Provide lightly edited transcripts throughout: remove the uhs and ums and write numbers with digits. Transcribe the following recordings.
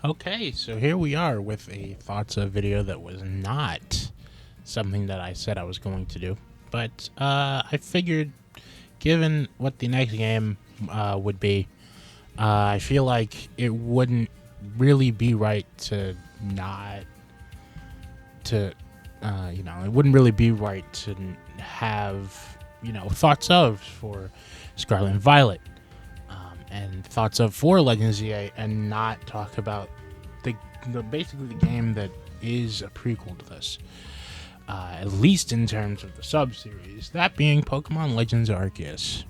Okay, so here we are with a thoughts of video that was not something that I said I was going to do. But I figured, given what the next game would be, I feel like it wouldn't really be right to not to, it wouldn't really be right to have, thoughts of for Scarlet and Violet. And thoughts of for Legends Z-A, and not talk about basically the game that is a prequel to this, at least in terms of the sub-series, that being Pokemon Legends Arceus.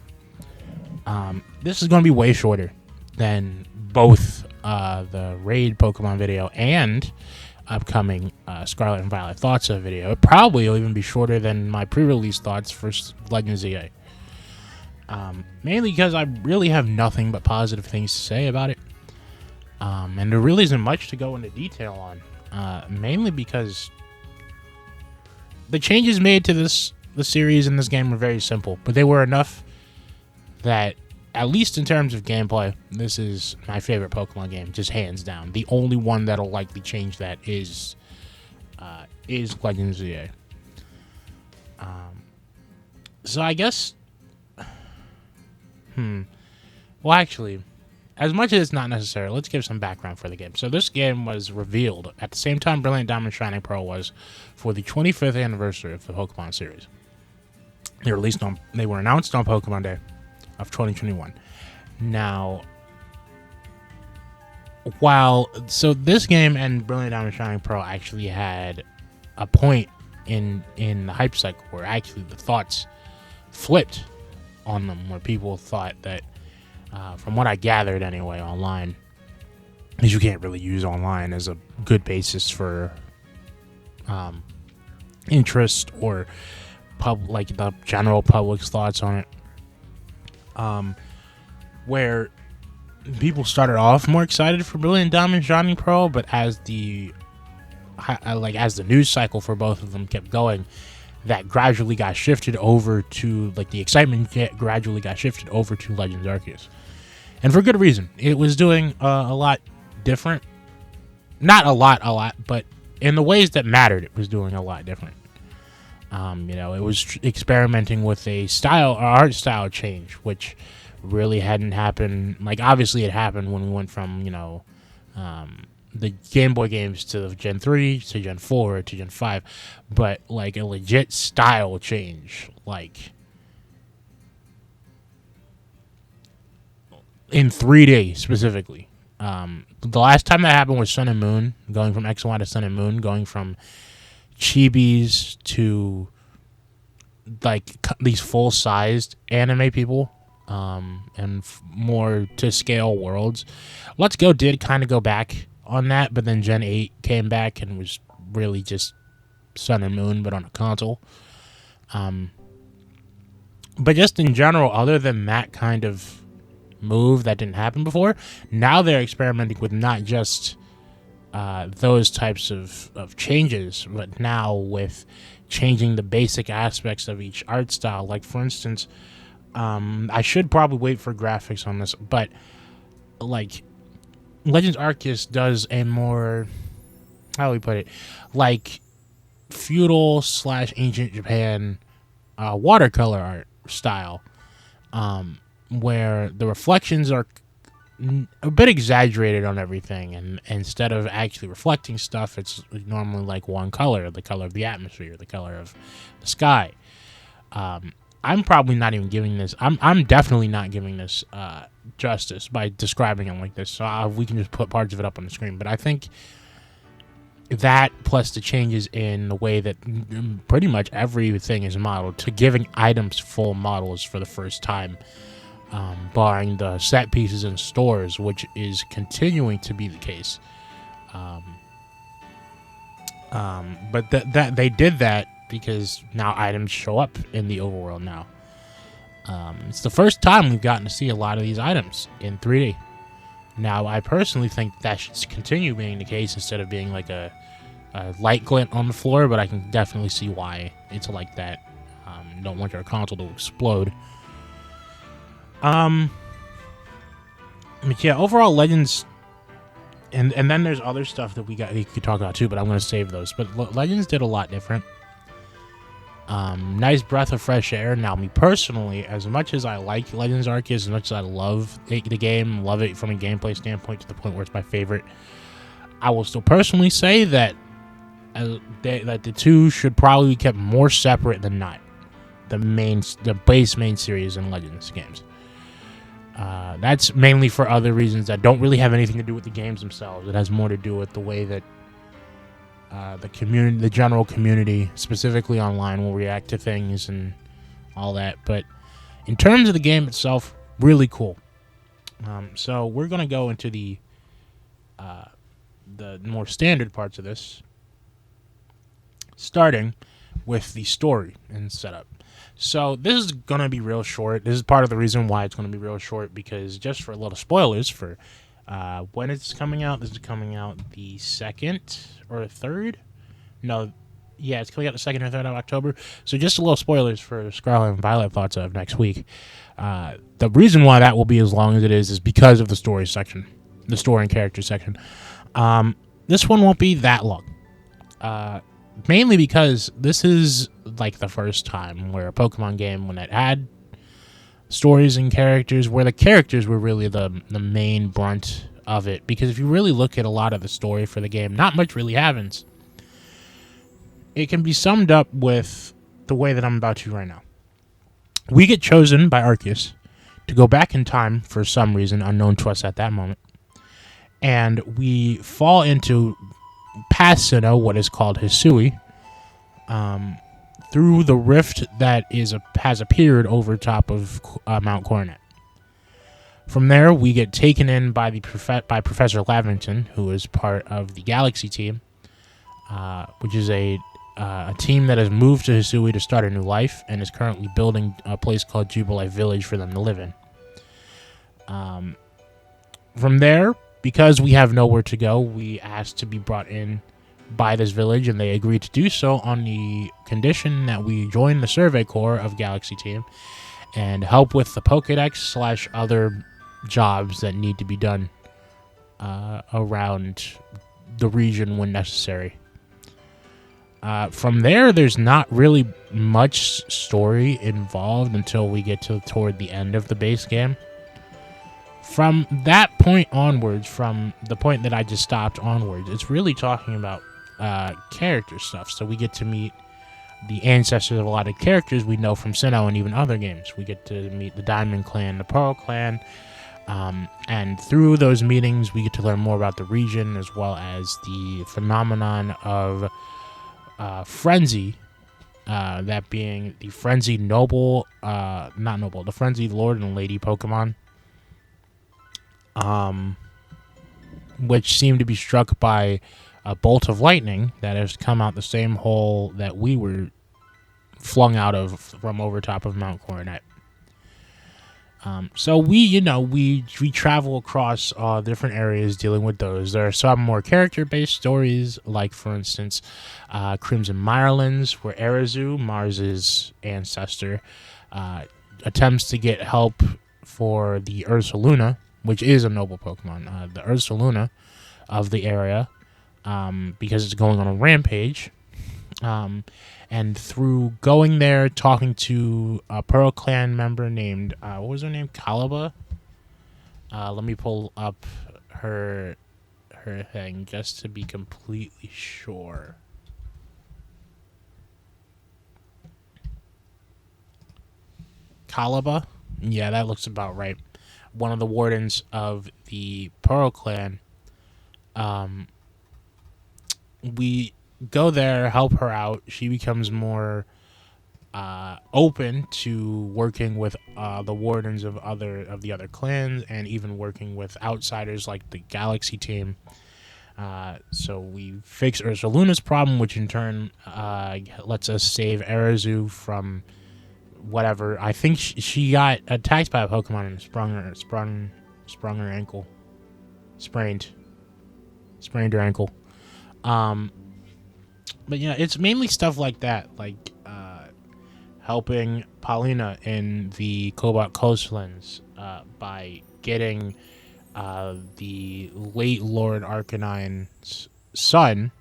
This is going to be way shorter than both the Raid Pokemon video and upcoming Scarlet and Violet thoughts of video. It probably will even be shorter than my pre-release thoughts for Legends Z-A. Mainly because I really have nothing but positive things to say about it. And there really isn't much to go into detail on. Mainly because the changes made to the series in this game were very simple, but they were enough that, at least in terms of gameplay, this is my favorite Pokemon game, just hands down. The only one that'll likely change that is Legends Z-A. So I guess. Well, actually, as much as it's not necessary, let's give some background for the game. So this game was revealed at the same time Brilliant Diamond Shining Pearl was for the 25th anniversary of the Pokemon series. They were announced on Pokemon Day of 2021. Now, so this game and Brilliant Diamond Shining Pearl actually had a point in the hype cycle where actually the thoughts flipped on them, where people thought that, from what I gathered anyway online, because you can't really use online as a good basis for interest or like the general public's thoughts on it, where people started off more excited for Brilliant Diamond Shining Pearl, but as the news cycle for both of them kept going, that gradually got shifted over to, the excitement gradually got shifted over to Legends Arceus. And for good reason. It was doing a lot different. Not a lot, but in the ways that mattered, it was doing a lot different. It was experimenting with a art style change, which really hadn't happened. Obviously it happened when we went from, the Game Boy games to Gen 3 to Gen 4 to Gen 5, but a legit style change, in 3D specifically. The last time that happened was Sun and Moon, going from X and Y to Sun and Moon, going from chibis to these full-sized anime people, and more to scale worlds. Let's Go did kind of go back on that, but then Gen 8 came back and was really just Sun and Moon, but on a console. But just in general, other than that kind of move that didn't happen before, now they're experimenting with not just those types of changes, but now with changing the basic aspects of each art style. Like, for instance, I should probably wait for graphics on this, but Legends Arceus does a more, how do we put it, feudal / ancient Japan watercolor art style, where the reflections are a bit exaggerated on everything, and instead of actually reflecting stuff, it's normally one color, the color of the atmosphere, the color of the sky. I'm probably not even giving this. I'm definitely not giving this justice by describing it like this. So we can just put parts of it up on the screen. But I think that, plus the changes in the way that pretty much everything is modeled, to giving items full models for the first time, barring the set pieces in stores, which is continuing to be the case. But that they did that because now items show up in the overworld now. It's the first time we've gotten to see a lot of these items in 3D. Now, I personally think that should continue being the case instead of being a light glint on the floor, but I can definitely see why it's like that. You don't want your console to explode. But yeah, overall, Legends And then there's other stuff that we could talk about too, but I'm going to save those. But Legends did a lot different. Nice breath of fresh air. Now, me personally, as much as I like Legends Arceus, as much as I love the game, love it from a gameplay standpoint to the point where it's my favorite, I will still personally say that that the two should probably be kept more separate than not. The base main series in Legends games. That's mainly for other reasons that don't really have anything to do with the games themselves. It has more to do with the way that the general community, specifically online, will react to things and all that. But in terms of the game itself, really cool. So we're gonna go into the more standard parts of this, starting with the story and setup. So this is going to be real short. This is part of the reason why it's going to be real short, because just for a little spoilers for when it's coming out, this is coming out the 2nd or 3rd? No, yeah, it's coming out the 2nd or 3rd of October. So just a little spoilers for Scarlet and Violet thoughts of next week. The reason why that will be as long as it is because of the story section, the story and character section. This one won't be that long. Mainly because this is like the first time where a Pokemon game, when it had stories and characters, where the characters were really the main brunt of it. Because if you really look at a lot of the story for the game, not much really happens. It can be summed up with the way that I'm about to right now. We get chosen by Arceus to go back in time for some reason unknown to us at that moment. And we fall into past Sinnoh, what is called Hisui, through the rift that has appeared over top of Mount Coronet. From there, we get taken in by Professor Lavington, who is part of the Galaxy team, which is a team that has moved to Hisui to start a new life and is currently building a place called Jubilee Village for them to live in. From there, because we have nowhere to go, we asked to be brought in by this village, and they agreed to do so on the condition that we join the Survey Corps of Galaxy Team and help with the Pokédex / other jobs that need to be done around the region when necessary. From there, there's not really much story involved until we get toward the end of the base game. From that point onwards, from the point that I just stopped onwards, it's really talking about character stuff. So we get to meet the ancestors of a lot of characters we know from Sinnoh and even other games. We get to meet the Diamond Clan, the Pearl Clan, and through those meetings, we get to learn more about the region as well as the phenomenon of Frenzy, that being the Frenzied the Frenzied Lord and Lady Pokemon. Which seemed to be struck by a bolt of lightning that has come out the same hole that we were flung out of from over top of Mount Coronet. So we travel across different areas dealing with those. There are some more character-based stories, like, for instance, Crimson Mirelands, where Arazu, Mars's ancestor, attempts to get help for the Ursaluna, which is a noble Pokemon, the Ursaluna of the area, because it's going on a rampage. And through going there, talking to a Pearl Clan member named, what was her name? Caliba? Let me pull up her thing just to be completely sure. Caliba? Yeah, that looks about right. One of the wardens of the Pearl Clan. We go there, help her out. She becomes more open to working with the wardens of the other clans, and even working with outsiders like the Galaxy team. So we fix Ursaluna's problem, which in turn lets us save Arazu from whatever. I think she got attacked by a Pokemon and sprung her ankle. Sprained her ankle. But yeah, it's mainly stuff like that, like helping Paulina in the Cobalt Coastlands by getting the late Lord Arcanine's son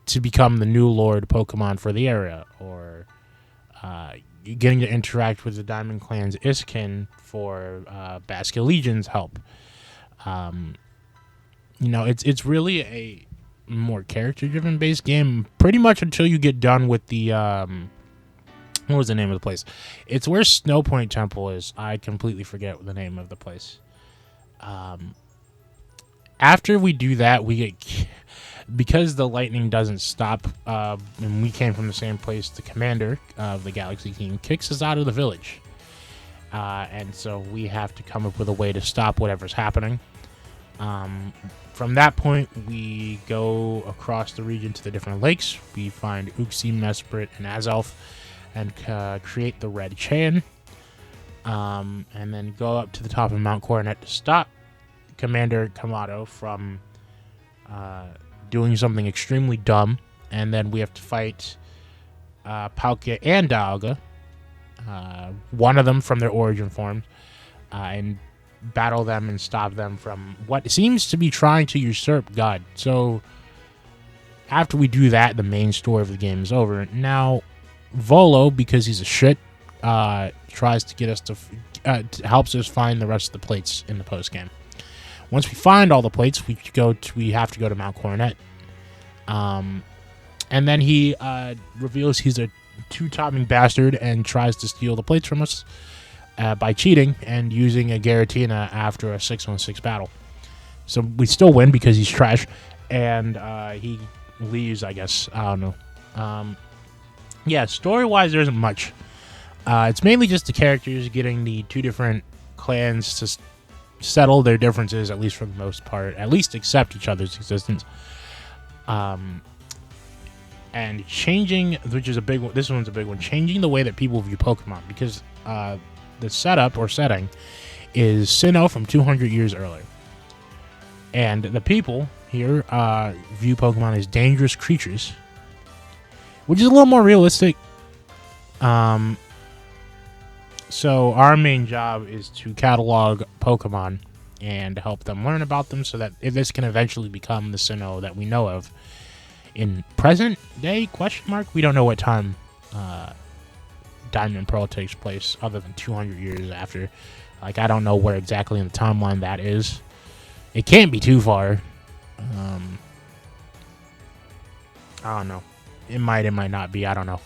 to become the new Lord Pokemon for the area, or getting to interact with the Diamond Clan's Iskin for Basket Legion's help. It's really a more character-driven based game, pretty much until you get done with the what was the name of the place? It's where Snowpoint Temple is. I completely forget the name of the place. After we do that, we get, because the lightning doesn't stop, and we came from the same place. The commander of the Galaxy team kicks us out of the village, and so we have to come up with a way to stop whatever's happening. From that point, we go across the region to the different lakes. We find Uxie, Mesprit, and Azelf, and create the Red Chain. And then go up to the top of Mount Coronet to stop Commander Kamado from doing something extremely dumb. And then we have to fight Palkia and Dialga, one of them from their origin forms, and battle them and stop them from what seems to be trying to usurp God. So after we do that, the main story of the game is over. Now, Volo, because he's a shit, tries to get us to helps us find the rest of the plates in the post game. Once we find all the plates, we have to go to Mount Coronet, and then he reveals he's a two-topping bastard and tries to steal the plates from us by cheating and using a Giratina after a 6-on-6 battle. So we still win because he's trash, and he leaves, I guess. I don't know. Yeah, story-wise, there isn't much. It's mainly just the characters getting the two different clans to settle their differences, at least for the most part, at least accept each other's existence. And changing, which is a big one, this one's a big one, changing the way that people view Pokemon, because the setup or setting is Sinnoh from 200 years earlier. And the people here view Pokemon as dangerous creatures, which is a little more realistic. So our main job is to catalog Pokemon and help them learn about them so that this can eventually become the Sinnoh that we know of. In present day, question mark, we don't know what time Diamond and Pearl takes place other than 200 years after. Like, I don't know where exactly in the timeline that is. It can't be too far. I don't know. It might not be. I don't know.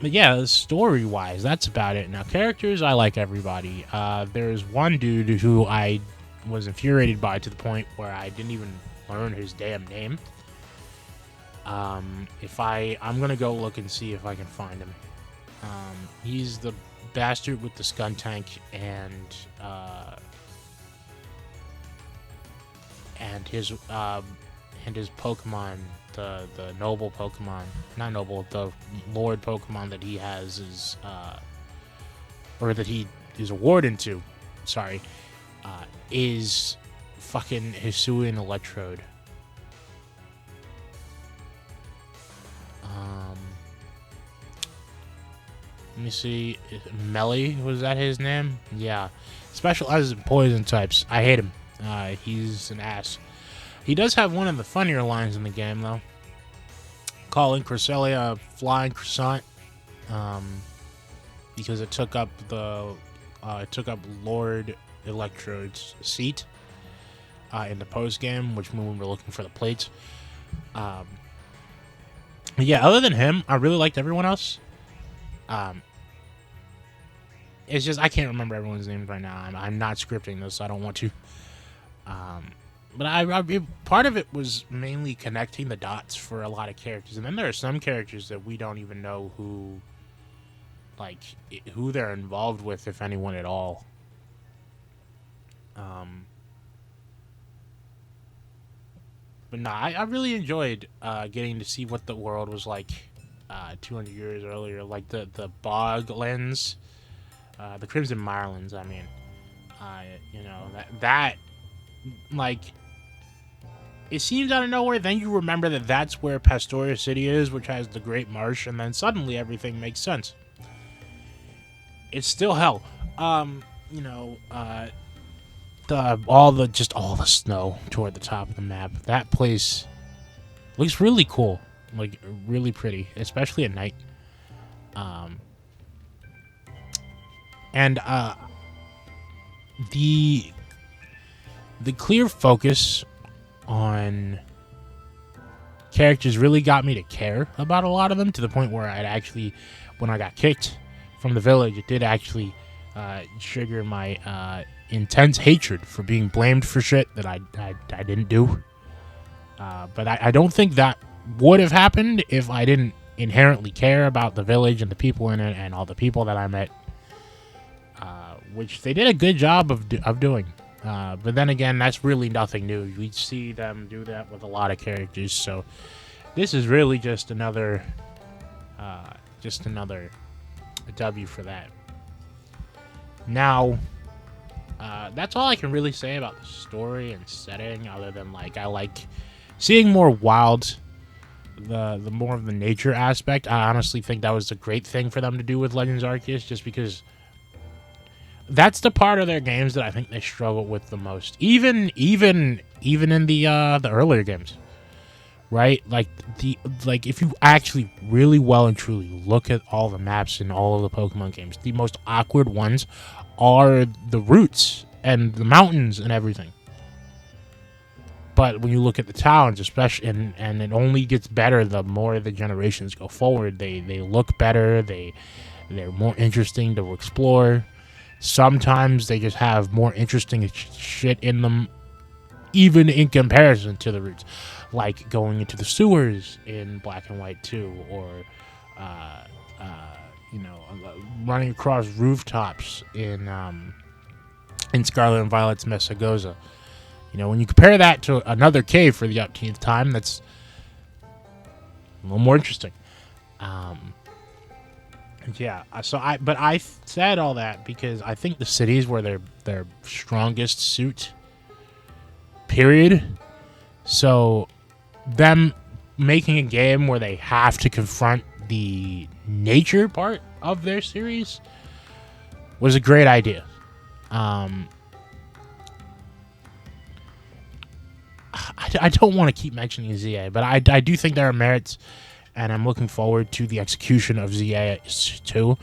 But yeah, story-wise, that's about it. Now, characters, I like everybody. There's one dude who I was infuriated by to the point where I didn't even learn his damn name. I'm gonna go look and see if I can find him. He's the bastard with the Skuntank and his Pokemon, the noble Pokemon, not noble, the Lord Pokemon that he has is, or that he is a warden to, sorry, is fucking Hisuian Electrode. Let me see. Melly, was that his name? Yeah. Specializes in poison types. I hate him. He's an ass. He does have one of the funnier lines in the game, though. Calling Cresselia a flying croissant. Because it took up Lord Electrode's seat in the post game, which when we were looking for the plates. Yeah, other than him, I really liked everyone else. It's just I can't remember everyone's names right now. I'm not scripting this, so I don't want to. But part of it was mainly connecting the dots for a lot of characters, and then there are some characters that we don't even know who they're involved with, if anyone at all. But no, I really enjoyed getting to see what the world was like 200 years earlier, like the Boglands, the Crimson Mirelands. I mean, that like it seems out of nowhere. Then you remember that that's where Pastoria City is, which has the Great Marsh, and then suddenly everything makes sense. It's still hell. all the snow toward the top of the map. That place looks really cool, like really pretty, especially at night. Um, and the clear focus on characters really got me to care about a lot of them, to the point where I'd actually, when I got kicked from the village, it did actually trigger my intense hatred for being blamed for shit that I didn't do. But I don't think that would have happened if I didn't inherently care about the village and the people in it and all the people that I met, which they did a good job of doing. But then again, that's really nothing new. We see them do that with a lot of characters, so this is really just another W for that. Now, that's all I can really say about the story and setting, other than like I like seeing more wild, the more of the nature aspect. I honestly think that was a great thing for them to do with Legends Arceus, just because that's the part of their games that I think they struggle with the most. Even in the earlier games, right? Like if you actually really well and truly look at all the maps in all of the Pokemon games, the most awkward ones are the routes and the mountains and everything. But when you look at the towns, especially, and it only gets better the more the generations go forward. They look better. They're more interesting to explore. Sometimes they just have more interesting shit in them, even in comparison to the routes, like going into the sewers in Black and White 2, or running across rooftops in Scarlet and Violet's Messagoza. You know, when you compare that to another cave for the upteenth time, that's a little more interesting. Yeah, so I said all that because I think the cities were their strongest suit. Period. So them making a game where they have to confront the nature part of their series was a great idea. I don't want to keep mentioning Z-A, but I do think there are merits, and I'm looking forward to the execution of Z-A too.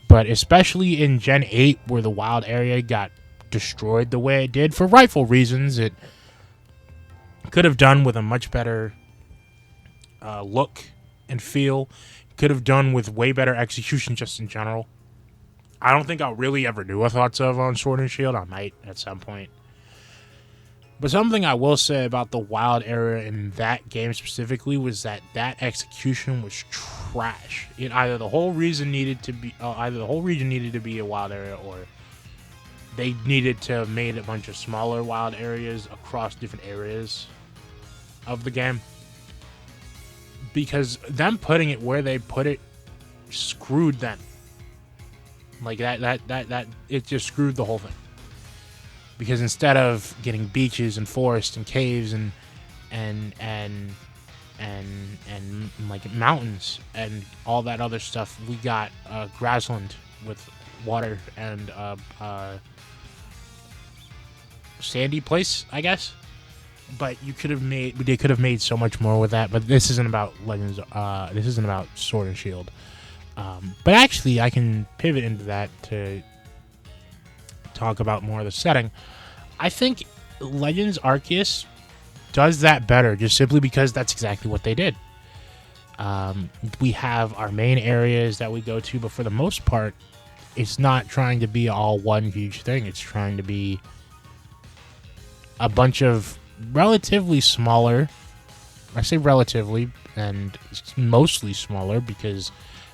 But especially in Gen 8, where the wild area got destroyed the way it did, for rightful reasons, it could have done with a much better look and feel. Could have done with way better execution just in general. I don't think I'll really ever do a Thoughts of on Sword and Shield. I might at some point. But something I will say about the wild area in that game specifically was that execution was trash. Either the whole region needed to be a wild area, or they needed to have made a bunch of smaller wild areas across different areas of the game. Because them putting it where they put it screwed them. Like that it just screwed the whole thing. Because instead of getting beaches and forests and caves and like mountains and all that other stuff, we got grassland with water and sandy place, I guess. But they could have made so much more with that. But this isn't about Legends. This isn't about Sword and Shield. But actually, I can pivot into that to talk about more of the setting. I think Legends Arceus does that better, just simply because that's exactly what they did. We have our main areas that we go to, but for the most part, it's not trying to be all one huge thing. It's trying to be a bunch of relatively smaller, I say relatively, and mostly smaller, because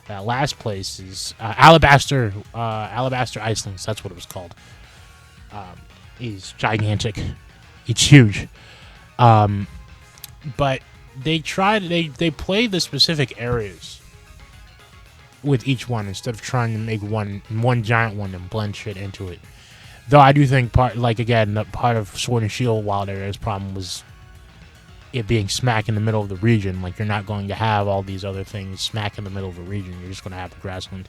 that last place is Alabaster Icelands. That's what it was called. Is gigantic. It's huge. But they play the specific areas with each one instead of trying to make one giant one and blend shit into it. Though I do think part of Sword and Shield Wild Area's problem was it being smack in the middle of the region. Like, you're not going to have all these other things smack in the middle of the region. You're just going to have the grassland.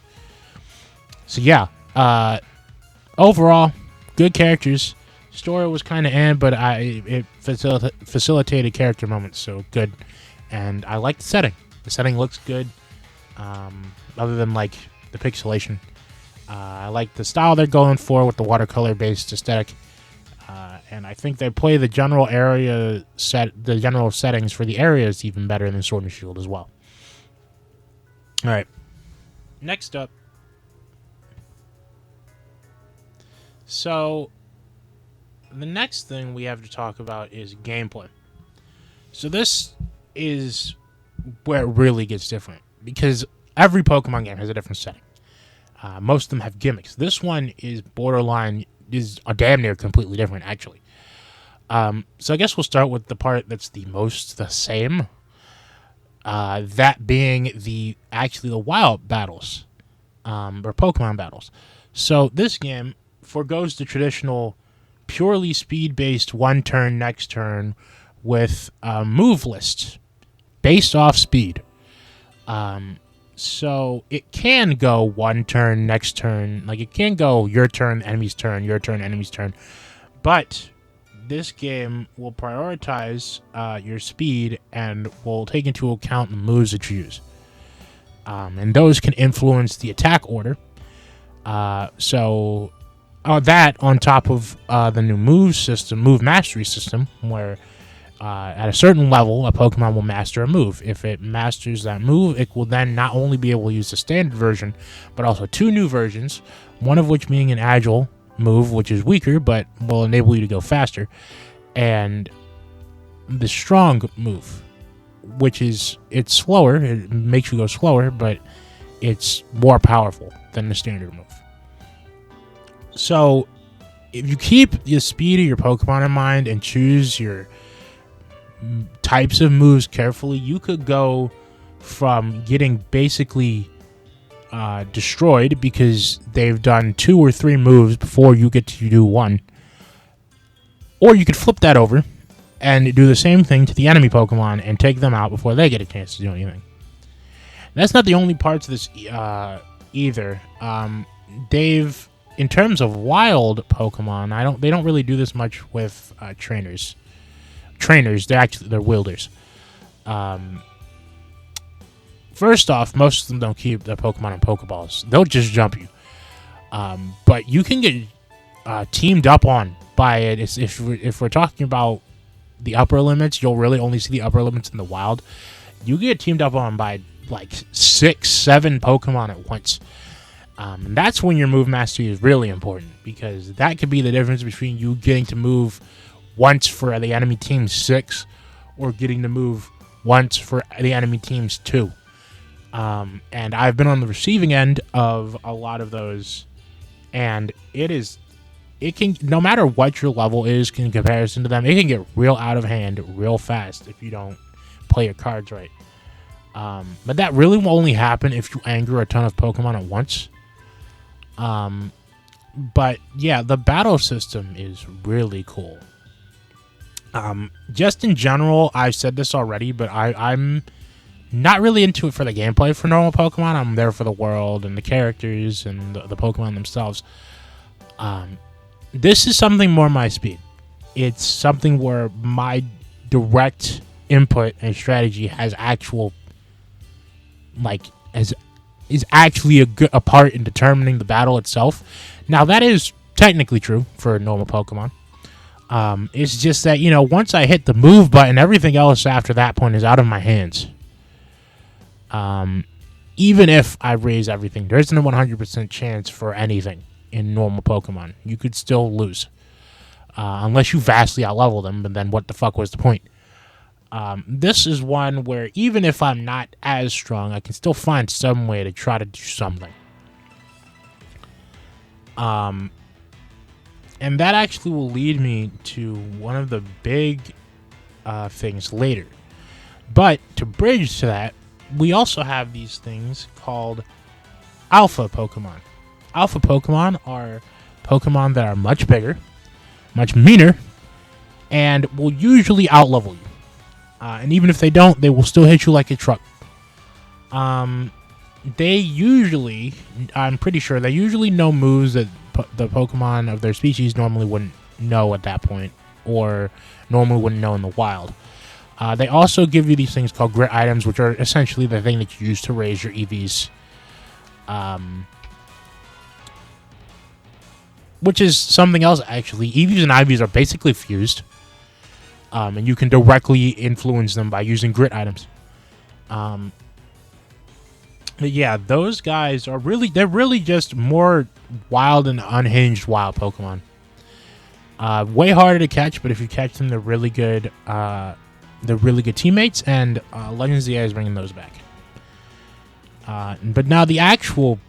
So yeah, overall, good characters. Story was kind of but it facilitated character moments, so good. And I like the setting. The setting looks good, other than like the pixelation. I like the style they're going for with the watercolor-based aesthetic, and I think they play the general settings for the areas even better than Sword and Shield as well. All right, next up. So, the next thing we have to talk about is gameplay. So this is where it really gets different, because every Pokemon game has a different setting. Most of them have gimmicks. This one is a damn near completely different, actually. So I guess we'll start with the part that's the most the same. That being the wild battles, or Pokemon battles. So this game forgoes the traditional purely speed-based one turn, next turn with a move list based off speed. So it can go one turn, next turn. Like, it can go your turn, enemy's turn, your turn, enemy's turn. But this game will prioritize your speed and will take into account the moves that you use. And those can influence the attack order. So that on top of the new move mastery system, where at a certain level, a Pokemon will master a move. If it masters that move, it will then not only be able to use the standard version, but also two new versions, one of which being an agile move, which is weaker, but will enable you to go faster, and the strong move, which is, it's slower, it makes you go slower, but it's more powerful than the standard move. So, if you keep the speed of your Pokemon in mind and choose your types of moves carefully, you could go from getting basically destroyed because they've done 2 or 3 moves before you get to do one, or you could flip that over and do the same thing to the enemy Pokemon and take them out before they get a chance to do anything. That's not the only parts of this either. They've, in terms of wild Pokemon, they don't really do this much with trainers. They're wielders. First off, most of them don't keep their Pokemon in Pokeballs. They'll just jump you. But you can get teamed up on by it. If we're talking about the upper limits, you'll really only see the upper limits in the wild. You get teamed up on by like 6-7 Pokemon at once. And that's when your move mastery is really important, because that could be the difference between you getting to move once for the enemy team's 6 or getting to move once for the enemy team's 2. And I've been on the receiving end of a lot of those, and it can, no matter what your level is in comparison to them, it can get real out of hand real fast if you don't play your cards right. But that really will only happen if you anger a ton of Pokemon at once. But yeah, the battle system is really cool. Just in general, I've said this already, but I'm not really into it for the gameplay for normal Pokemon. I'm there for the world and the characters and the Pokemon themselves. This is something more my speed. It's something where my direct input and strategy has actual, is actually a part in determining the battle itself. Now, that is technically true for a normal Pokemon. It's just that, once I hit the move button, everything else after that point is out of my hands. Even if I raise everything, there isn't a 100% chance for anything in normal Pokemon. You could still lose. Unless you vastly outlevel them, but then what the fuck was the point? This is one where even if I'm not as strong, I can still find some way to try to do something. And that actually will lead me to one of the big things later. But to bridge to that, we also have these things called Alpha Pokemon. Alpha Pokemon are Pokemon that are much bigger, much meaner, and will usually outlevel you. And even if they don't, they will still hit you like a truck. They usually, I'm pretty sure, they usually know moves that the Pokemon of their species normally wouldn't know at that point, or normally wouldn't know in the wild. They also give you these things called grit items, which are essentially the thing that you use to raise your EVs. Which is something else, actually. EVs and IVs are basically fused. And you can directly influence them by using grit items. But yeah, those guys are they're really just more wild and unhinged wild Pokemon. Way harder to catch, but if you catch them, they're really good. They're really good teammates, and Legends Z-A is bringing those back. But now the actual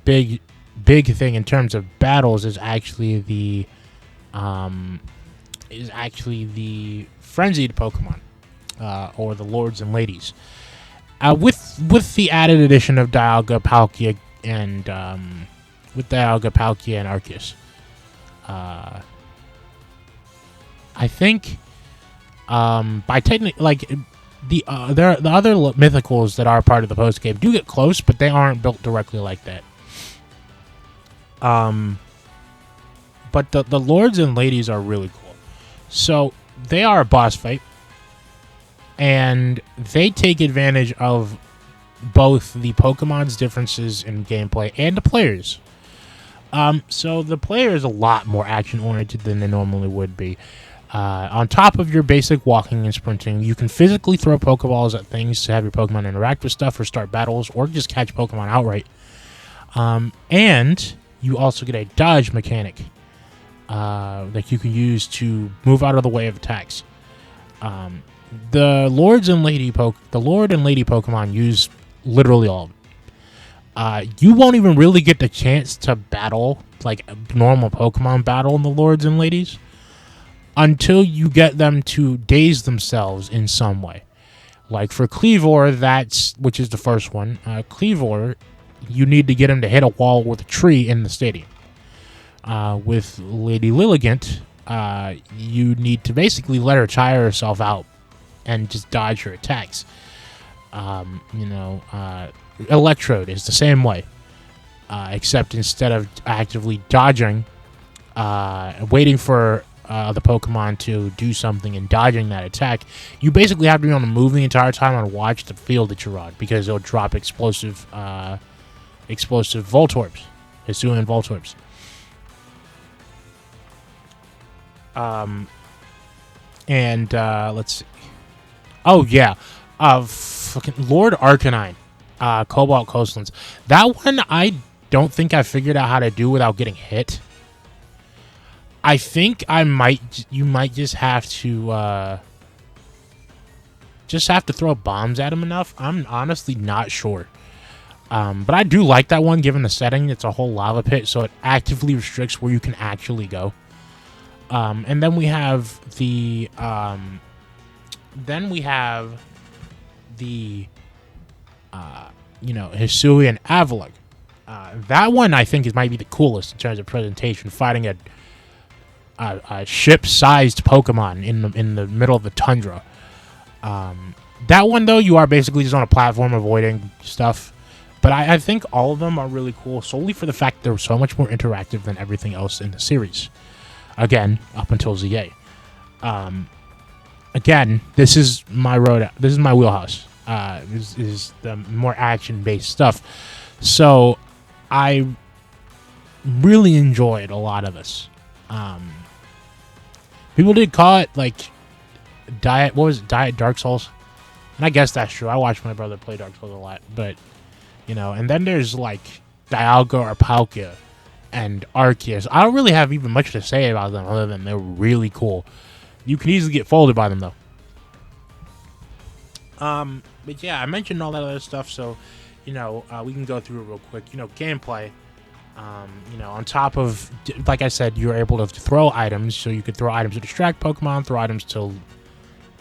big thing in terms of battles is actually the frenzied Pokemon, or the Lords and Ladies. With the added addition of Dialga, Palkia, and Arceus. I think by technique, like the other mythicals that are part of the post game do get close, but they aren't built directly like that. But the Lords and Ladies are really cool. So they are a boss fight, and they take advantage of both the Pokemon's differences in gameplay and the players. So the player is a lot more action oriented than they normally would be. On top of your basic walking and sprinting, you can physically throw Pokeballs at things to have your Pokemon interact with stuff or start battles, or just catch Pokemon outright. And you also get a dodge mechanic that you can use to move out of the way of attacks. The Lord and Lady Pokemon use literally all of them. You won't even really get the chance to battle, like a normal Pokemon battle in the Lords and Ladies, until you get them to daze themselves in some way. Like for Cleavor, which is the first one, Cleavor, you need to get him to hit a wall with a tree in the stadium. With Lady Lilligant, you need to basically let her tire herself out and just dodge her attacks. Electrode is the same way, except instead of actively dodging, waiting for the Pokemon to do something and dodging that attack, you basically have to be on the move the entire time and watch the field that you're on, because it'll drop explosive Voltorbs, Hisuian Voltorbs. Let's see. Oh yeah, fucking Lord Arcanine, Cobalt Coastlands. That one I don't think I figured out how to do without getting hit. I think you might just have to throw bombs at him enough. I'm honestly not sure. But I do like that one, given the setting. It's a whole lava pit, so it actively restricts where you can actually go. And then we have the Hisuian Avalugg. That one I think might be the coolest in terms of presentation, fighting a ship-sized Pokemon in the middle of the tundra. That one, though, you are basically just on a platform avoiding stuff. But I think all of them are really cool, solely for the fact they're so much more interactive than everything else in the series. Again, up until ZA. Again, this is my wheelhouse. This is the more action-based stuff. So I really enjoyed a lot of this. People did call it like Diet Dark Souls, and I guess that's true. I watched my brother play Dark Souls a lot, but and then there's like Dialga or Palkia and Arceus. I don't really have even much to say about them other than they're really cool. You can easily get folded by them though. But yeah, I mentioned all that other stuff, so we can go through it real quick. Gameplay. On top of, like I said, you're able to throw items, so you could throw items to distract Pokemon, throw items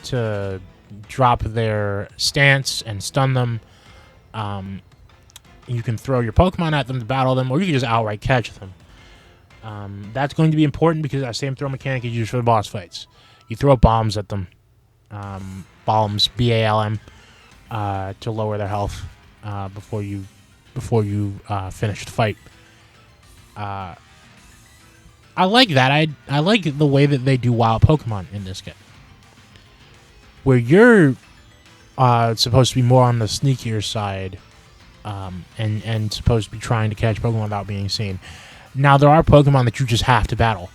to drop their stance and stun them. You can throw your Pokemon at them to battle them, or you can just outright catch them. That's going to be important because that same throw mechanic is used for the boss fights. You throw bombs at them, bombs, BALM, to lower their health before you finish the fight. I like that. I like the way that they do wild Pokemon in this game, where you're supposed to be more on the sneakier side, and supposed to be trying to catch Pokemon without being seen. Now there are Pokemon that you just have to battle,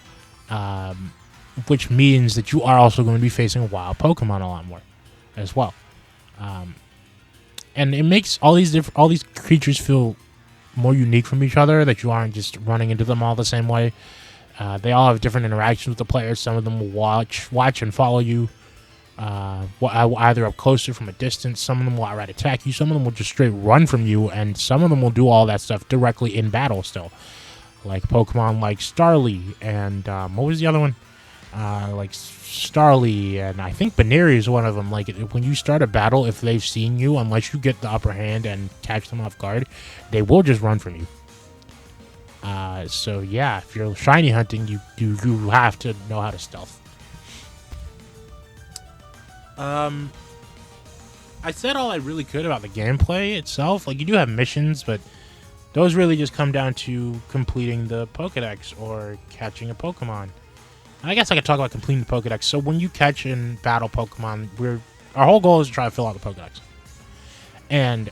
which means that you are also going to be facing wild Pokemon a lot more, as well. And it makes all these creatures feel more unique from each other. That you aren't just running into them all the same way. They all have different interactions with the players. Some of them will watch and follow you, either up close or from a distance. Some of them will outright attack you. Some of them will just straight run from you, and some of them will do all that stuff directly in battle still. Like Pokemon like Starly and what was the other one? Like Starly and I think Baneri is one of them. Like when you start a battle, if they've seen you, unless you get the upper hand and catch them off guard, they will just run from you. So yeah, if you're shiny hunting, you have to know how to stealth. I said all I really could about the gameplay itself. Like, you do have missions, but those really just come down to completing the Pokedex or catching a Pokemon. And I guess I could talk about completing the Pokedex. So when you catch and battle Pokemon, our whole goal is to try to fill out the Pokedex. And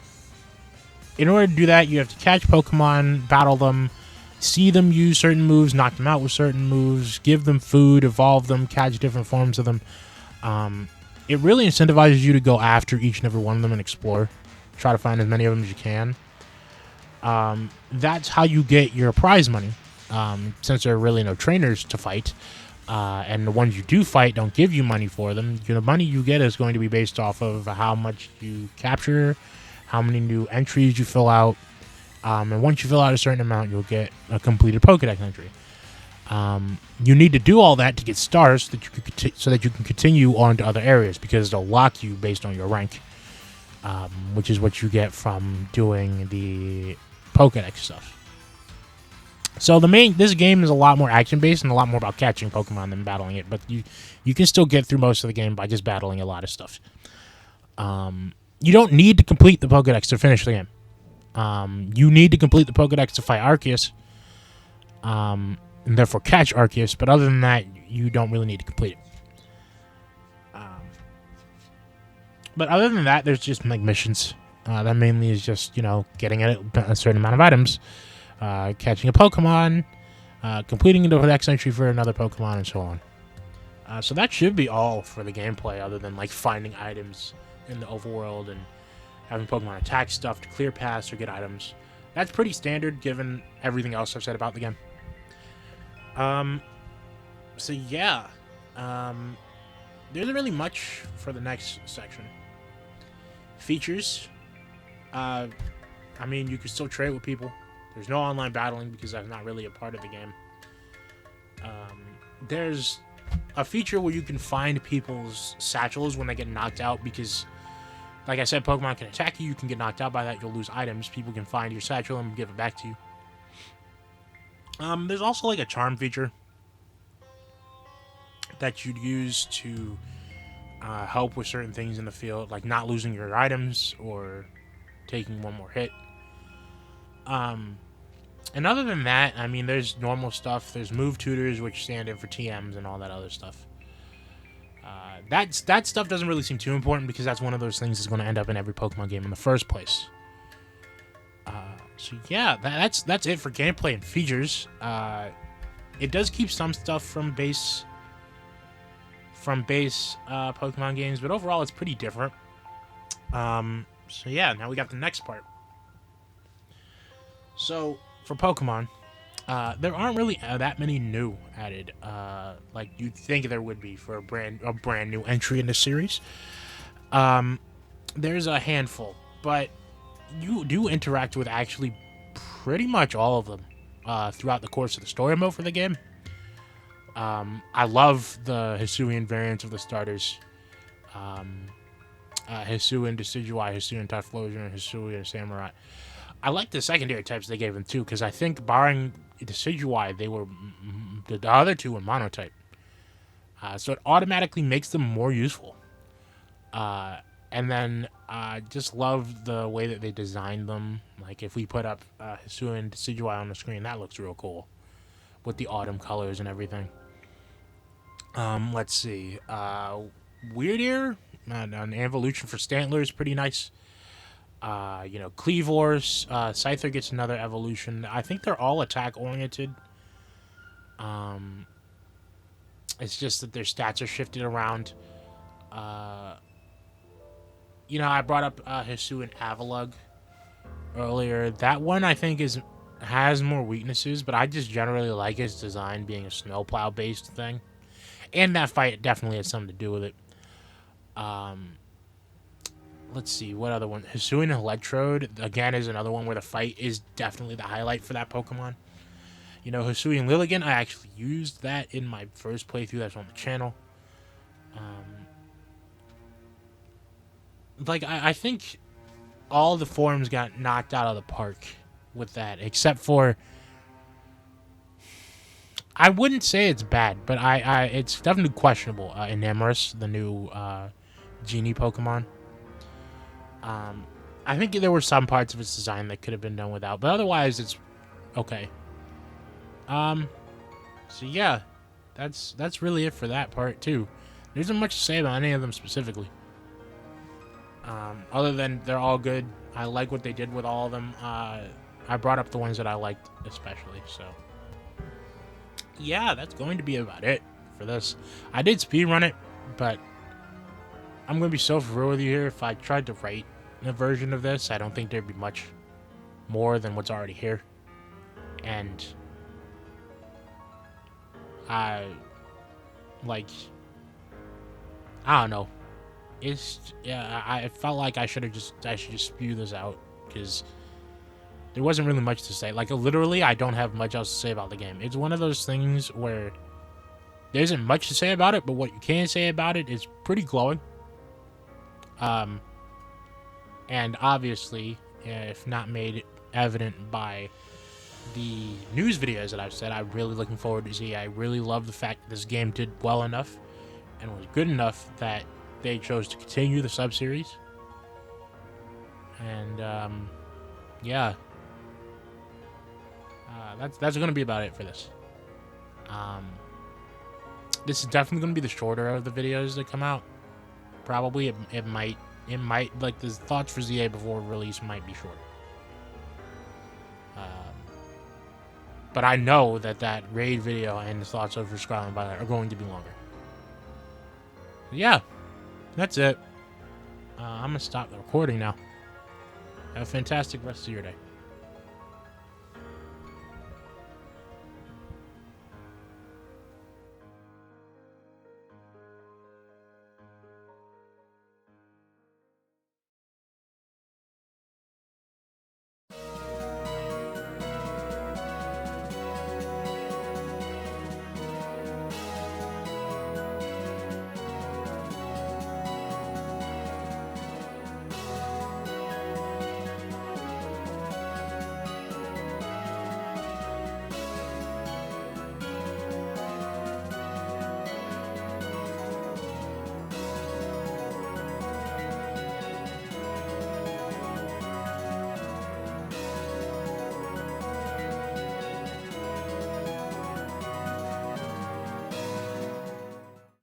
in order to do that, you have to catch Pokemon, battle them, see them use certain moves, knock them out with certain moves, give them food, evolve them, catch different forms of them. It really incentivizes you to go after each and every one of them and explore. Try to find as many of them as you can. That's how you get your prize money. Since there are really no trainers to fight, and the ones you do fight don't give you money for them, the money you get is going to be based off of how much you capture, how many new entries you fill out, and once you fill out a certain amount, you'll get a completed Pokedex entry. You need to do all that to get stars so that you can continue on to other areas, because they'll lock you based on your rank, which is what you get from doing the Pokedex stuff. So this game is a lot more action based and a lot more about catching Pokemon than battling it, but you can still get through most of the game by just battling a lot of stuff. You don't need to complete the Pokedex to finish the game. You need to complete the Pokedex to fight Arceus. And therefore catch Arceus, but other than that, you don't really need to complete it. But other than that, there's just like missions. That mainly is just, getting a certain amount of items, catching a Pokemon, completing the next entry for another Pokemon, and so on. So that should be all for the gameplay, other than like finding items in the overworld and having Pokemon attack stuff to clear paths or get items. That's pretty standard given everything else I've said about the game. So yeah, there isn't really much for the next section. Features, I mean, you can still trade with people. There's no online battling because that's not really a part of the game. There's a feature where you can find people's satchels when they get knocked out, because, like I said, Pokemon can attack you. You can get knocked out by that. You'll lose items. People can find your satchel and give it back to you. There's also like a charm feature that you'd use to help with certain things in the field, like not losing your items or taking one more hit. And other than that, I mean, there's normal stuff. There's move tutors, which stand in for TMs and all that other stuff. That stuff doesn't really seem too important, because that's one of those things that's going to end up in every Pokemon game in the first place. So yeah, that's it for gameplay and features. It does keep some stuff from base Pokemon games, but overall it's pretty different. So yeah, now we got the next part. So for Pokemon, there aren't really that many new added, like you'd think there would be for a brand new entry in the series. There's a handful, but you do interact with actually pretty much all of them throughout the course of the story mode for the game. I love the Hisuian variants of the starters. Hisuian Decidueye, Hisuian Typhlosion, and Hisuian Samurai. I like the secondary types they gave them too, because I think barring Decidueye, the other two were monotype. So it automatically makes them more useful. And then I just love the way that they designed them. Like if we put up Hisuian Decidueye on the screen, that looks real cool. with the autumn colors and everything. Let's see. Weird Ear, an evolution for Stantler is pretty nice. Cleavors, Scyther gets another evolution. I think they're all attack oriented. It's just that their stats are shifted around. I brought up Hisu and Avalugg earlier. That one I think has more weaknesses, but I just generally like its design being a snowplow based thing. And that fight definitely has something to do with it. Let's see, what other one? Hisuian Electrode, again, is another one where the fight is definitely the highlight for that Pokemon. Hisuian Lilligant, I actually used that in my first playthrough that's on the channel. I think all the forms got knocked out of the park with that, except for... I wouldn't say it's bad, but it's definitely questionable. Enamorus, the new genie Pokemon. I think there were some parts of its design that could have been done without, but otherwise it's okay. So yeah, that's really it for that part too. There isn't much to say about any of them specifically. Other than they're all good. I like what they did with all of them. I brought up the ones that I liked especially, so... yeah, that's going to be about it for this. I did speedrun it, but I'm going to be so for real with you here. If I tried to write a version of this, I don't think there'd be much more than what's already here. And I don't know. I felt like I should just spew this out because there wasn't really much to say. Literally, I don't have much else to say about the game. It's one of those things where there isn't much to say about it, but what you can say about it is pretty glowing. And obviously, if not made evident by the news videos that I've said, I'm really looking forward to see. I really love the fact that this game did well enough and was good enough that they chose to continue the sub-series. And, yeah. That's going to be about it for this. This is definitely going to be the shorter of the videos that come out. Probably it might like the thoughts for Z-A before release might be short. But I know that raid video and the thoughts over Scarlet and Violet are going to be longer. Yeah, that's it. I'm gonna stop the recording now. Have a fantastic rest of your day.